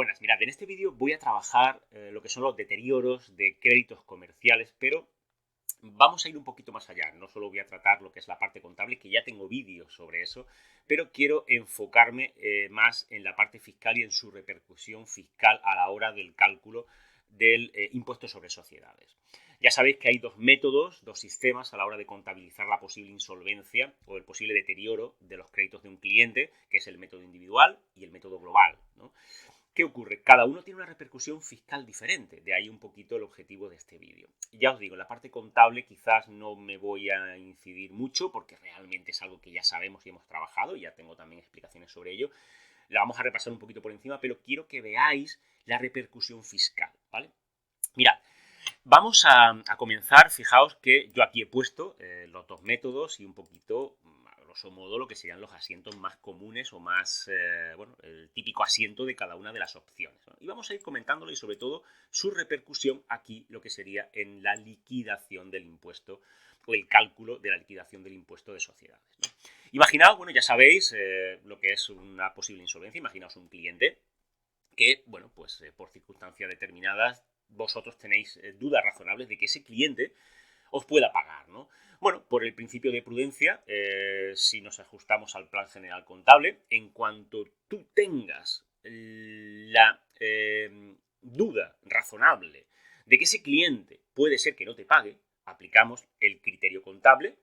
buenas. Mirad, en este vídeo voy a trabajar lo que son los deterioros de créditos comerciales, pero vamos a ir un poquito más allá. No solo voy a tratar lo que es la parte contable, que ya tengo vídeos sobre eso, pero quiero enfocarme más en la parte fiscal y en su repercusión fiscal a la hora del cálculo del impuesto sobre sociedades. Ya sabéis que hay dos métodos, dos sistemas a la hora de contabilizar la posible insolvencia o el posible deterioro de los créditos de un cliente, que es el método individual y el método global, ¿no? ¿Qué ocurre? Cada uno tiene una repercusión fiscal diferente, de ahí un poquito el objetivo de este vídeo. Ya os digo, en la parte contable quizás no me voy a incidir mucho porque realmente es algo que ya sabemos y hemos trabajado, y ya tengo también explicaciones sobre ello. La vamos a repasar un poquito por encima, pero quiero que veáis la repercusión fiscal, ¿vale? Mirad, vamos a comenzar. Fijaos que yo aquí he puesto los dos métodos y un poquito, a grosso modo, lo que serían los asientos más comunes o más, bueno, el típico asiento de cada una de las opciones, ¿no? Y vamos a ir comentándolo y sobre todo su repercusión aquí, lo que sería en la liquidación del impuesto o el cálculo de la liquidación del impuesto de sociedades, ¿no? Imaginaos, bueno, ya sabéis lo que es una posible insolvencia. Imaginaos un cliente que, bueno, pues por circunstancias determinadas vosotros tenéis dudas razonables de que ese cliente os pueda pagar, ¿no? Bueno, por el principio de prudencia, si nos ajustamos al plan general contable, en cuanto tú tengas la duda razonable de que ese cliente puede ser que no te pague, aplicamos el criterio contable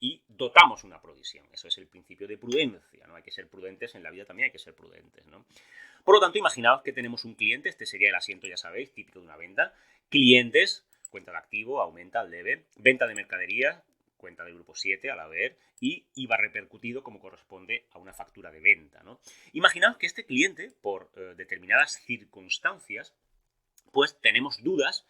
y dotamos una provisión. Eso es el principio de prudencia, ¿no? Hay que ser prudentes en la vida, también hay que ser prudentes, ¿no? Por lo tanto, imaginaos que tenemos un cliente, este sería el asiento, ya sabéis, típico de una venta. Clientes, cuenta de activo, aumenta al debe. Venta de mercadería, cuenta del grupo 7 al haber, y IVA repercutido como corresponde a una factura de venta, ¿no? Imaginaos que este cliente, por determinadas circunstancias, pues tenemos dudas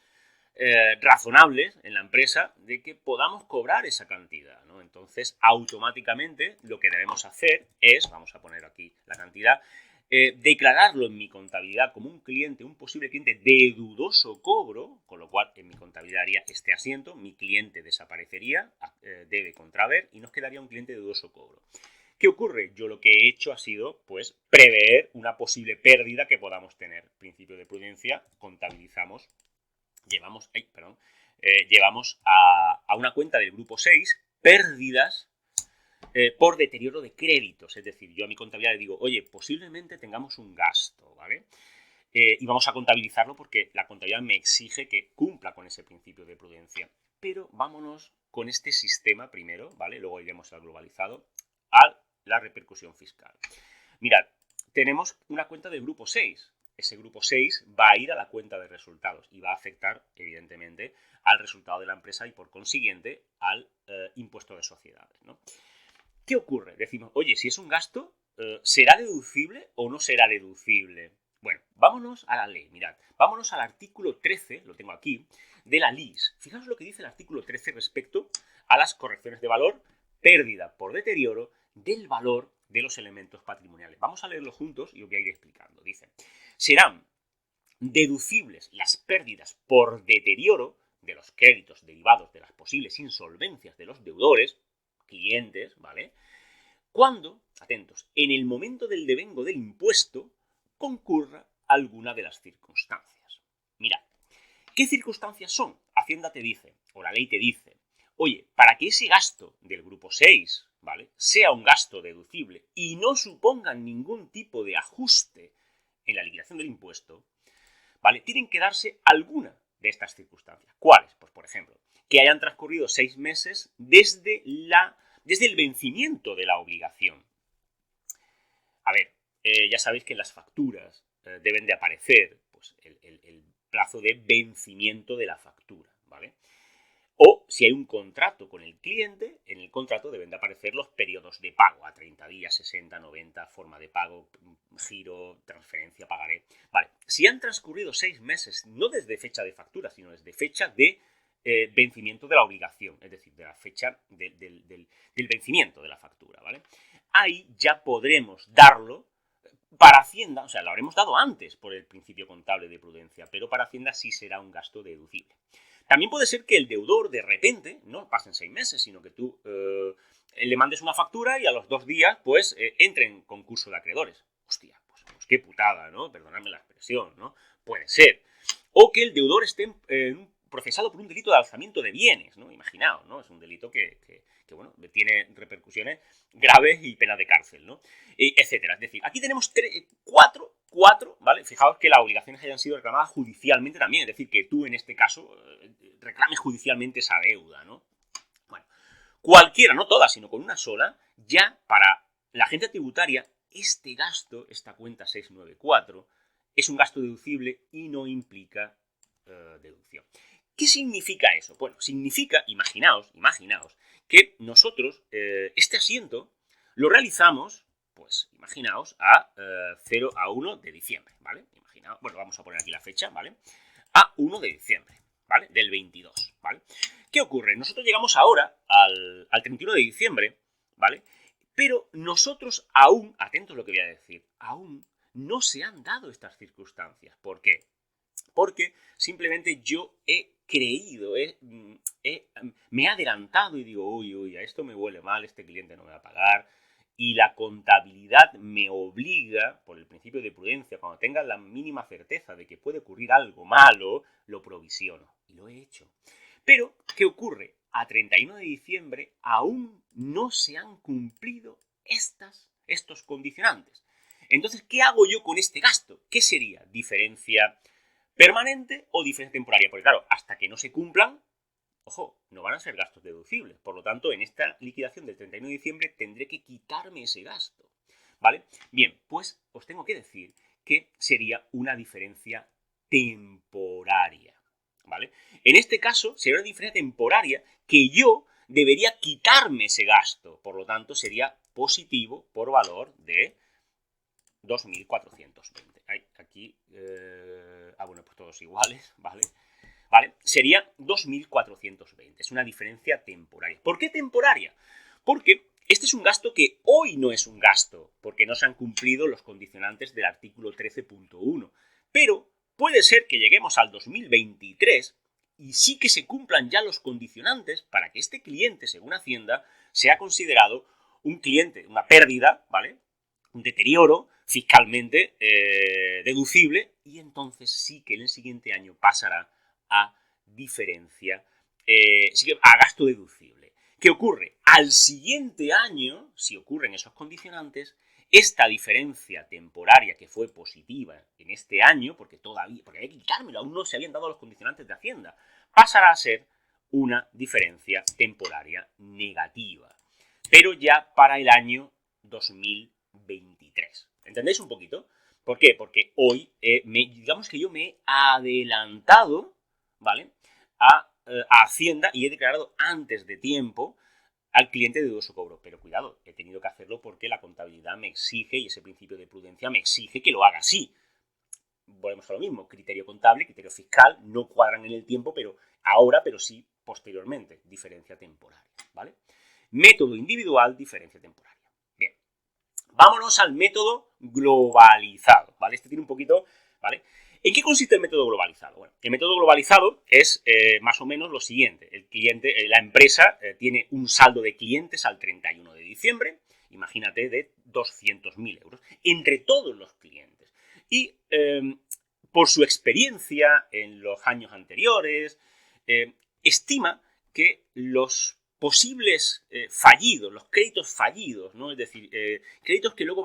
razonables en la empresa de que podamos cobrar esa cantidad, ¿no? Entonces, automáticamente lo que debemos hacer es, vamos a poner aquí la cantidad, declararlo en mi contabilidad como un cliente, un posible cliente de dudoso cobro, con lo cual en mi contabilidad haría este asiento, mi cliente desaparecería, debe contra haber, y nos quedaría un cliente de dudoso cobro. ¿Qué ocurre? Yo lo que he hecho ha sido, pues, prever una posible pérdida que podamos tener. Principio de prudencia, contabilizamos, llevamos a una cuenta del grupo 6 pérdidas por deterioro de créditos. Es decir, yo a mi contabilidad le digo, oye, posiblemente tengamos un gasto, ¿vale? Y vamos a contabilizarlo porque la contabilidad me exige que cumpla con ese principio de prudencia. Pero vámonos con este sistema primero, ¿vale? Luego iremos al globalizado, a la repercusión fiscal. Mirad, tenemos una cuenta del grupo 6. Ese grupo 6 va a ir a la cuenta de resultados y va a afectar, evidentemente, al resultado de la empresa y, por consiguiente, al impuesto de sociedades, ¿no? ¿Qué ocurre? Decimos, oye, si es un gasto, ¿será deducible o no será deducible? Bueno, vámonos a la ley, mirad, vámonos al artículo 13, lo tengo aquí, de la LIS. Fijaos lo que dice el artículo 13 respecto a las correcciones de valor, pérdida por deterioro del valor de los elementos patrimoniales. Vamos a leerlo juntos y os voy a ir explicando. Dice, serán deducibles las pérdidas por deterioro de los créditos derivados de las posibles insolvencias de los deudores, clientes, ¿vale? Cuando, atentos, en el momento del devengo del impuesto concurra alguna de las circunstancias. Mirad, ¿qué circunstancias son? Hacienda te dice, o la ley te dice, oye, para que ese gasto del grupo 6, ¿vale?, sea un gasto deducible y no suponga ningún tipo de ajuste en la liquidación del impuesto, ¿vale?, tienen que darse alguna de estas circunstancias. ¿Cuáles? Pues, por ejemplo, que hayan transcurrido 6 meses desde el vencimiento de la obligación. A ver, ya sabéis que en las facturas deben de aparecer, pues, el plazo de vencimiento de la factura, ¿vale? O si hay un contrato con el cliente, en el contrato deben de aparecer los periodos de pago, a 30 días, 60, 90, forma de pago, giro, transferencia, pagaré. Vale, si han transcurrido 6 meses, no desde fecha de factura, sino desde fecha de vencimiento de la obligación, es decir, de la fecha del vencimiento de la factura, ¿vale? Ahí ya podremos darlo para Hacienda, o sea, lo habremos dado antes por el principio contable de prudencia, pero para Hacienda sí será un gasto deducible. También puede ser que el deudor de repente, no pasen 6 meses, sino que tú le mandes una factura y a los 2 días, pues, entre en concurso de acreedores. Hostia, pues qué putada, ¿no? Perdonadme la expresión, ¿no? Puede ser. O que el deudor esté procesado por un delito de alzamiento de bienes, ¿no? Imaginaos, ¿no? Es un delito que bueno, tiene repercusiones graves y pena de cárcel, ¿no? Etcétera. Es decir, aquí tenemos cuatro, ¿vale? Fijaos que las obligaciones hayan sido reclamadas judicialmente también, es decir, que tú en este caso reclames judicialmente esa deuda, ¿no? Bueno, cualquiera, no todas, sino con una sola, ya para la agencia tributaria, este gasto, esta cuenta 694, es un gasto deducible y no implica deducción. ¿Qué significa eso? Bueno, significa, imaginaos, que nosotros este asiento lo realizamos, pues imaginaos, a 0 a 1 de diciembre, ¿vale? Imaginaos, bueno, vamos a poner aquí la fecha, ¿vale? A 1 de diciembre, ¿vale? Del 22, ¿vale? ¿Qué ocurre? Nosotros llegamos ahora al 31 de diciembre, ¿vale? Pero nosotros aún, atentos a lo que voy a decir, aún no se han dado estas circunstancias. ¿Por qué? Porque simplemente yo he creído, me he adelantado y digo, uy, a esto me huele mal, este cliente no me va a pagar, y la contabilidad me obliga, por el principio de prudencia, cuando tenga la mínima certeza de que puede ocurrir algo malo, lo provisiono. Y lo he hecho. Pero, ¿qué ocurre? A 31 de diciembre aún no se han cumplido estos condicionantes. Entonces, ¿qué hago yo con este gasto? ¿Qué sería? ¿Diferencia permanente o diferencia temporaria? Porque claro, hasta que no se cumplan, ojo, no van a ser gastos deducibles. Por lo tanto, en esta liquidación del 31 de diciembre tendré que quitarme ese gasto. ¿Vale? Bien, pues os tengo que decir que sería una diferencia temporaria. ¿Vale? En este caso, sería una diferencia temporaria que yo debería quitarme ese gasto. Por lo tanto, sería positivo por valor de 2.420. Aquí, bueno, pues todos iguales, ¿vale? ¿Vale? Sería 2.420. Es una diferencia temporaria. ¿Por qué temporaria? Porque este es un gasto que hoy no es un gasto, porque no se han cumplido los condicionantes del artículo 13.1. Pero puede ser que lleguemos al 2023 y sí que se cumplan ya los condicionantes para que este cliente, según Hacienda, sea considerado un cliente, una pérdida, ¿vale? Un deterioro fiscalmente deducible, y entonces sí que en el siguiente año pasará a diferencia, a gasto deducible. ¿Qué ocurre? Al siguiente año, si ocurren esos condicionantes, esta diferencia temporaria que fue positiva en este año, porque había que quitármelo, aún no se habían dado los condicionantes de Hacienda, pasará a ser una diferencia temporaria negativa, pero ya para el año 2023. ¿Entendéis un poquito? ¿Por qué? Porque hoy, digamos que yo me he adelantado, ¿vale? A Hacienda y he declarado antes de tiempo al cliente de dudoso cobro. Pero cuidado, he tenido que hacerlo porque la contabilidad me exige, y ese principio de prudencia me exige que lo haga así. Volvemos a lo mismo, criterio contable, criterio fiscal, no cuadran en el tiempo, pero sí posteriormente, diferencia temporaria, ¿vale? Método individual, diferencia temporaria. Bien, vámonos al método globalizado, ¿vale? Este tiene un poquito, ¿vale? ¿En qué consiste el método globalizado? Bueno, el método globalizado es más o menos lo siguiente. El cliente, la empresa tiene un saldo de clientes al 31 de diciembre, imagínate, de 200.000 euros, entre todos los clientes. Y por su experiencia en los años anteriores, estima que los posibles fallidos, los créditos fallidos, ¿no? Es decir, créditos que luego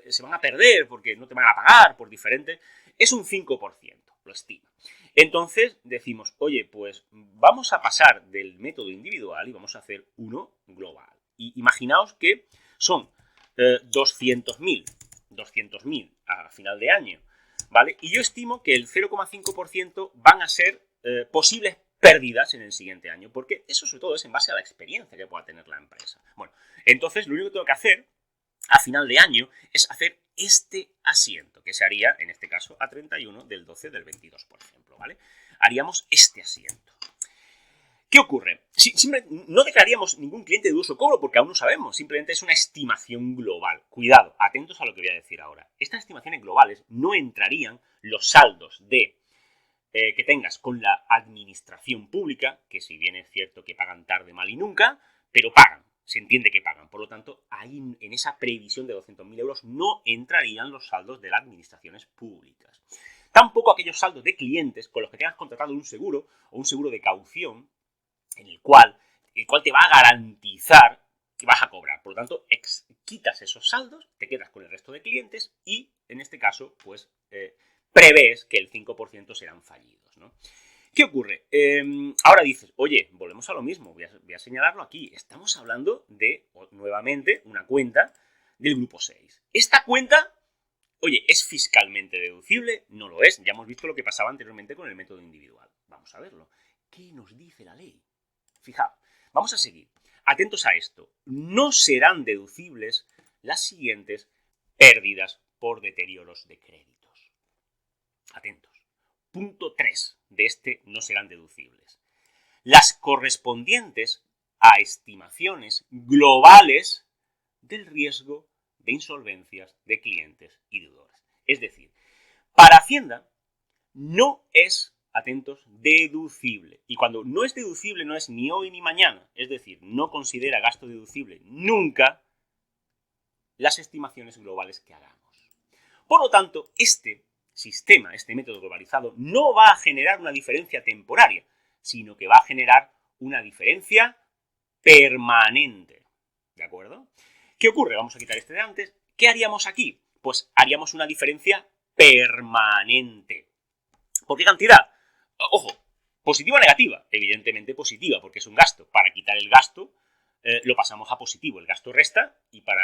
se van a perder porque no te van a pagar por diferentes, es un 5%, lo estima. Entonces decimos, oye, pues vamos a pasar del método individual y vamos a hacer uno global. Y imaginaos que son 200.000 a final de año, ¿vale? Y yo estimo que el 0,5% van a ser posibles pérdidas en el siguiente año, porque eso sobre todo es en base a la experiencia que pueda tener la empresa. Bueno, entonces lo único que tengo que hacer a final de año es hacer este asiento, que se haría, en este caso, a 31 del 12 del 22, por ejemplo, ¿vale? Haríamos este asiento. ¿Qué ocurre? No declararíamos ningún cliente de dudoso cobro porque aún no sabemos, simplemente es una estimación global. Cuidado, atentos a lo que voy a decir ahora. Estas estimaciones globales no entrarían los saldos que tengas con la administración pública, que si bien es cierto que pagan tarde, mal y nunca, pero pagan. se entiende que pagan. Por lo tanto, ahí en esa previsión de 200.000 euros no entrarían los saldos de las administraciones públicas. Tampoco aquellos saldos de clientes con los que tengas contratado un seguro o un seguro de caución en el cual te va a garantizar que vas a cobrar. Por lo tanto, quitas esos saldos, te quedas con el resto de clientes y, en este caso, pues prevés que el 5% serán fallidos, ¿no? ¿Qué ocurre? Ahora dices, oye, volvemos a lo mismo, voy a señalarlo aquí. Estamos hablando de, nuevamente, una cuenta del grupo 6. Esta cuenta, oye, ¿es fiscalmente deducible? No lo es. Ya hemos visto lo que pasaba anteriormente con el método individual. Vamos a verlo. ¿Qué nos dice la ley? Fijaos, vamos a seguir. Atentos a esto. No serán deducibles las siguientes pérdidas por deterioros de créditos. Atentos. Punto 3 de este no serán deducibles. Las correspondientes a estimaciones globales del riesgo de insolvencias de clientes y deudores. Es decir, para Hacienda no es, atentos, deducible. Y cuando no es deducible no es ni hoy ni mañana. Es decir, no considera gasto deducible nunca las estimaciones globales que hagamos. Por lo tanto, este sistema, este método globalizado, no va a generar una diferencia temporaria, sino que va a generar una diferencia permanente. ¿De acuerdo? ¿Qué ocurre? Vamos a quitar este de antes. ¿Qué haríamos aquí? Pues haríamos una diferencia permanente. ¿Por qué cantidad? Ojo, ¿positiva o negativa? Evidentemente positiva, porque es un gasto. Para quitar el gasto, lo pasamos a positivo. El gasto resta y para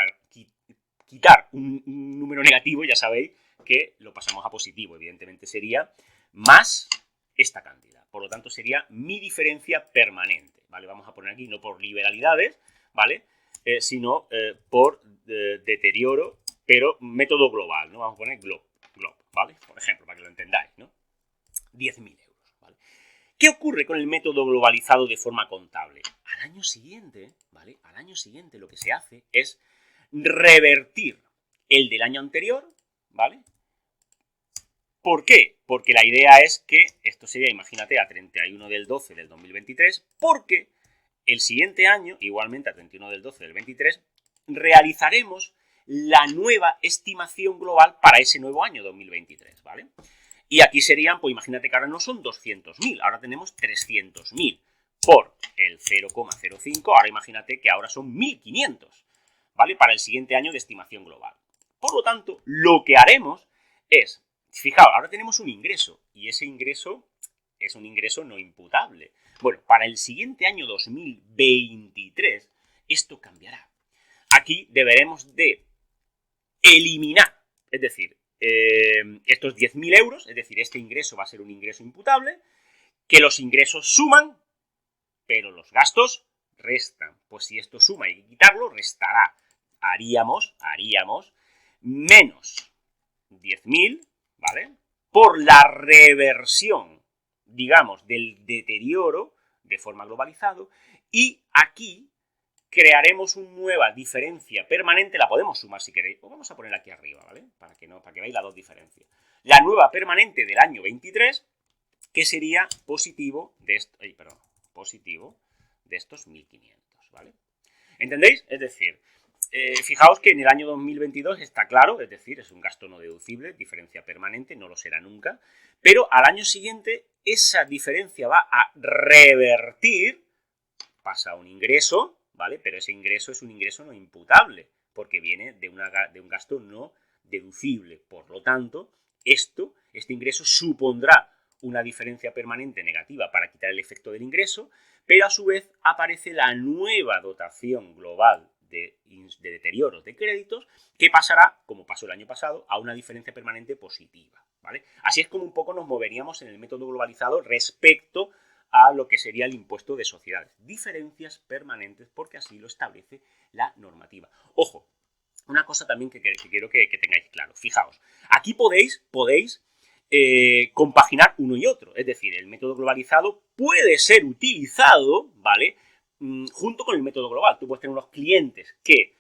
quitar un número negativo, ya sabéis que lo pasamos a positivo. Evidentemente sería más esta cantidad. Por lo tanto, sería mi diferencia permanente. ¿Vale? Vamos a poner aquí no por liberalidades, ¿vale? Sino por deterioro, pero método global, ¿no? Vamos a poner glob, ¿vale? Por ejemplo, para que lo entendáis, ¿no? 10.000 euros, ¿vale? ¿Qué ocurre con el método globalizado de forma contable? Al año siguiente, ¿vale? Al año siguiente lo que se hace es revertir el del año anterior, ¿vale? ¿Por qué? Porque la idea es que esto sería, imagínate, a 31 del 12 del 2023, porque el siguiente año, igualmente a 31 del 12 del 23, realizaremos la nueva estimación global para ese nuevo año 2023, ¿vale? Y aquí serían, pues imagínate que ahora no son 200.000, ahora tenemos 300.000 por el 0,05, ahora imagínate que ahora son 1.500, ¿vale? Para el siguiente año de estimación global. Por lo tanto, lo que haremos es, fijaos, ahora tenemos un ingreso, y ese ingreso es un ingreso no imputable. Bueno, para el siguiente año 2023, esto cambiará. Aquí deberemos de eliminar, es decir, estos 10.000 euros, es decir, este ingreso va a ser un ingreso imputable, que los ingresos suman, pero los gastos restan. Pues si esto suma y hay que quitarlo, restará. Haríamos menos 10.000, ¿vale? Por la reversión, digamos, del deterioro de forma globalizado, y aquí crearemos una nueva diferencia permanente, la podemos sumar si queréis, o vamos a poner aquí arriba, ¿vale? Para que veáis las dos diferencias. La nueva permanente del año 23, que sería positivo de positivo de estos 1.500, ¿vale? ¿Entendéis? Es decir, fijaos que en el año 2022 está claro, es decir, es un gasto no deducible, diferencia permanente, no lo será nunca, pero al año siguiente esa diferencia va a revertir, pasa a un ingreso, ¿vale? Pero ese ingreso es un ingreso no imputable, porque viene de un gasto no deducible. Por lo tanto, este ingreso supondrá una diferencia permanente negativa para quitar el efecto del ingreso, pero a su vez aparece la nueva dotación global de deterioros de créditos que pasará, como pasó el año pasado, a una diferencia permanente positiva, ¿vale? Así es como un poco nos moveríamos en el método globalizado respecto a lo que sería el impuesto de sociedades. Diferencias permanentes porque así lo establece la normativa. Ojo, una cosa también que quiero que tengáis claro. Fijaos, aquí podéis compaginar uno y otro. Es decir, el método globalizado puede ser utilizado, ¿vale? Junto con el método global. Tú puedes tener unos clientes que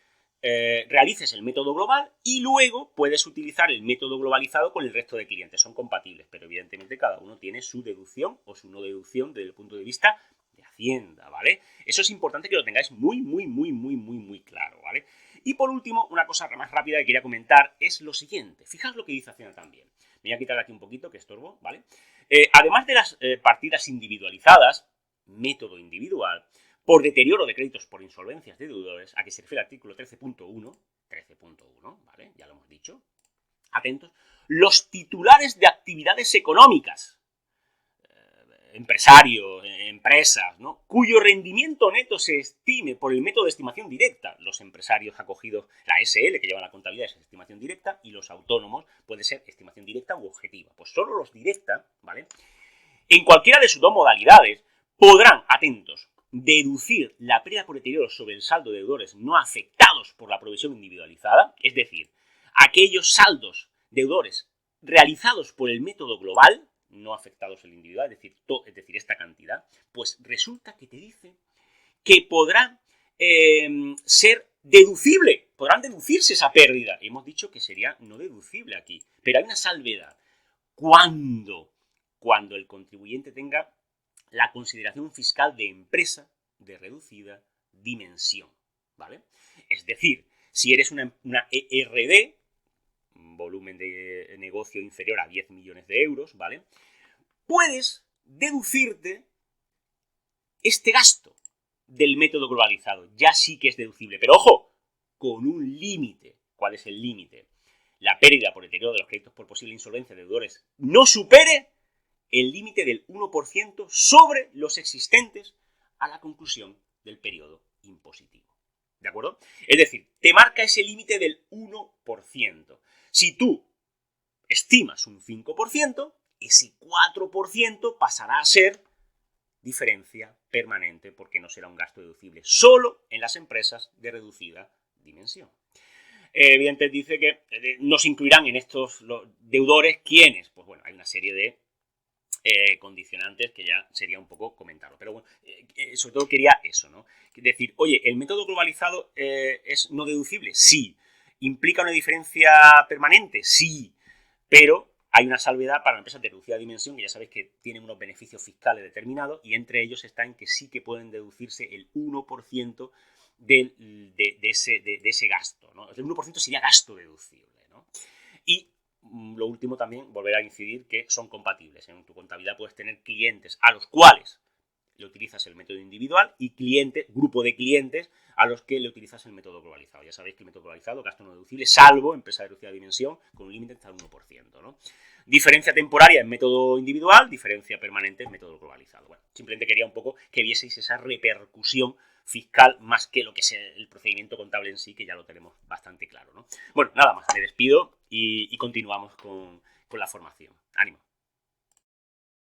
realices el método global y luego puedes utilizar el método globalizado con el resto de clientes. Son compatibles, pero evidentemente cada uno tiene su deducción o su no deducción desde el punto de vista de Hacienda, ¿vale? Eso es importante que lo tengáis muy claro, ¿vale? Y por último, una cosa más rápida que quería comentar es lo siguiente. Fijaos lo que dice Hacienda también. Me voy a quitar aquí un poquito, que estorbo, ¿vale? Además de las partidas individualizadas, método individual, por deterioro de créditos por insolvencias de deudores, a que se refiere el artículo 13.1, ¿vale? Ya lo hemos dicho. Atentos. Los titulares de actividades económicas, empresarios, empresas, ¿no?, cuyo rendimiento neto se estime por el método de estimación directa. Los empresarios acogidos, la SL, que lleva la contabilidad, es estimación directa, y los autónomos puede ser estimación directa u objetiva. Pues solo los directa, ¿vale?, en cualquiera de sus dos modalidades, podrán, atentos, deducir la pérdida por deterioro sobre el saldo de deudores no afectados por la provisión individualizada, es decir, aquellos saldos deudores realizados por el método global, no afectados el individual, es decir, esta cantidad, pues resulta que te dice que podrá ser deducible, podrán deducirse esa pérdida. Hemos dicho que sería no deducible aquí, pero hay una salvedad. ¿Cuándo? Cuando el contribuyente tenga la consideración fiscal de empresa de reducida dimensión, ¿vale? Es decir, si eres una ERD, volumen de negocio inferior a 10 millones de euros, ¿vale?, puedes deducirte este gasto del método globalizado. Ya sí que es deducible, pero ojo, con un límite. ¿Cuál es el límite? La pérdida por deterioro de los créditos por posible insolvencia de deudores no supere el límite del 1% sobre los existentes a la conclusión del periodo impositivo. ¿De acuerdo? Es decir, te marca ese límite del 1%. Si tú estimas un 5%, ese 4% pasará a ser diferencia permanente porque no será un gasto deducible solo en las empresas de reducida dimensión. Evidentemente dice que nos incluirán en estos los deudores ¿quiénes? Pues bueno, hay una serie de condicionantes que ya sería un poco comentarlo. Pero bueno, sobre todo quería eso, ¿no? Decir, oye, ¿el método globalizado es no deducible? Sí. ¿Implica una diferencia permanente? Sí. Pero hay una salvedad para empresas de reducida dimensión, que ya sabéis que tienen unos beneficios fiscales determinados, y entre ellos está en que sí que pueden deducirse el 1% de ese gasto, ¿no? El 1% sería gasto deducible, ¿no? Y lo último también, volver a incidir que son compatibles. En tu contabilidad puedes tener clientes a los cuales le utilizas el método individual y grupo de clientes a los que le utilizas el método globalizado. Ya sabéis que el método globalizado, gasto no deducible, salvo empresa de reducida dimensión, con un límite hasta el 1%, ¿no? Diferencia temporaria en método individual, diferencia permanente en método globalizado. Bueno, simplemente quería un poco que vieseis esa repercusión fiscal más que lo que es el procedimiento contable en sí, que ya lo tenemos bastante claro, ¿no? Bueno, nada más, me despido y continuamos con la formación. ¡Ánimo!